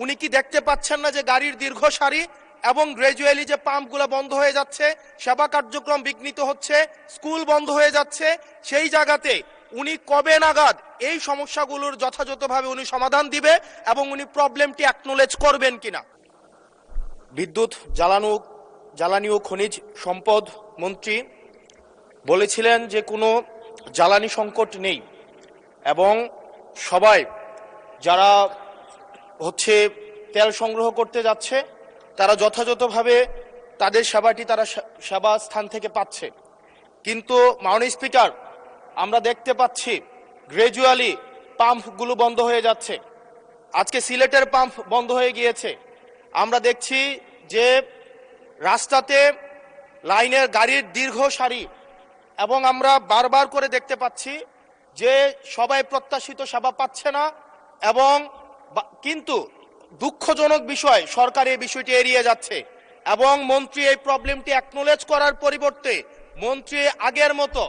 উনি কি দেখতে পাচ্ছেন না যে গাড়ির দীর্ঘ সারি এবং গ্র্যাজুয়ালি যে পাম্পগুলো বন্ধ হয়ে যাচ্ছে, সেবা কার্যক্রম বিঘ্নিত হচ্ছে, স্কুল বন্ধ হয়ে যাচ্ছে? সেই জায়গাতে উনি কবে নাগাদ এই সমস্যাগুলোর যথাযথভাবে উনি সমাধান দিবে এবং উনি প্রবলেমটি অ্যাকনোলেজ করবেন কিনা? বিদ্যুৎ জ্বালানি ও খনিজ সম্পদ মন্ত্রী বলেছিলেন যে কোনো জ্বালানি সংকট নেই এবং সবাই যারা তেল সংগ্রহ করতে যাচ্ছে তারা যথাযথভাবে তাদের সেবাটি তারা সেবা স্থান থেকে পাচ্ছে। কিন্তু মাননীয় স্পিকার, আমরা দেখতে পাচ্ছি গ্র্যাজুয়ালি পাম্পগুলো বন্ধ হয়ে যাচ্ছে। আজকে সিলেটের পাম্প বন্ধ হয়ে গিয়েছে। আমরা দেখছি যে রাস্তাতে লাইনের গাড়ির দীর্ঘ সারি এবং আমরা বারবার করে দেখতে পাচ্ছি যে সবাই প্রত্যাশিত সেবা পাচ্ছে না। এবং কিন্তু দুঃখজনক বিষয়, সরকার এই বিষয়টি এড়িয়ে যাচ্ছে এবং মন্ত্রী এই প্রবলেমটি অ্যাকনোলেজ করার পরিবর্তে মন্ত্রী আগের মতো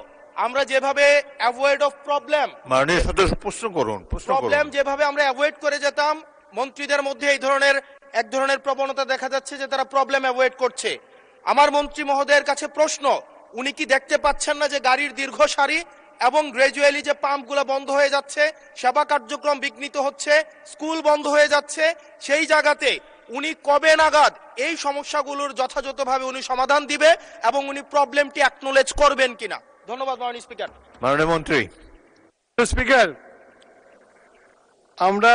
আমরা যেভাবে অ্যাভয়েড অফ প্রবলেম যেভাবে আমরা অ্যাভয়েড করে যেতাম, মন্ত্রীদের মধ্যে এক ধরনের প্রবণতা দেখা যাচ্ছে যে তারা প্রবলেম অ্যাভয়েড করছে। আমার মন্ত্রী মহোদয়ের কাছে প্রশ্ন, উনি কি দেখতে পাচ্ছেন না যে গাড়ির দীর্ঘ সারি এবং গ্র্যাজুয়ালি যে পাম্পগুলো বন্ধ হয়ে যাচ্ছে, সেবা কার্যক্রম বিঘ্নিত হচ্ছে, স্কুল বন্ধ হয়ে যাচ্ছে? সেই জায়গাতে উনি কবে নাগাদ এই সমস্যাগুলোর যথাযথভাবে উনি সমাধান দিবে এবং উনি প্রবলেমটি অ্যাকনোলেজ করবেন কিনা? ধন্যবাদ মাননীয় স্পিকার। মাননীয় মন্ত্রী। স্পিকার, আমরা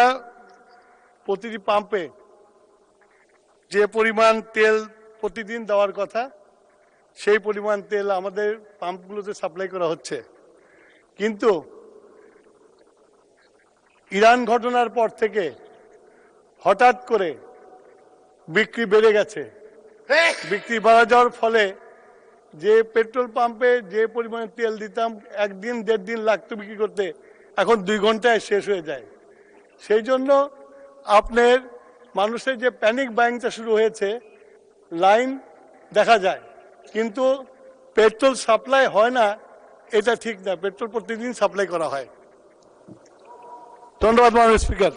প্রতিটি পাম্পে যে পরিমাণ তেল প্রতিদিন দেওয়ার কথা সেই পরিমাণ তেল আমাদের পাম্পগুলোতে সাপ্লাই করা হচ্ছে, কিন্তু ইরান ঘটনার পর থেকে হঠাৎ করে বিক্রি বেড়ে গেছে। বিক্রি বাড়া যাওয়ার ফলে যে পেট্রোল পাম্পে যে পরিমাণে তেল দিতাম একদিন 1.5 দিন লাগতো বিক্রি করতে, এখন 2 ঘন্টায় শেষ হয়ে যায়। সেই জন্য আপনার মানুষের যে প্যানিক বাইংটা শুরু হয়েছে, লাইন দেখা যায় কিন্তু পেট্রোল সাপ্লাই হয় না, এটা ঠিক না। পেট্রোল প্রতিদিন সাপ্লাই করা হয়। ধন্যবাদ মাননীয় স্পিকার।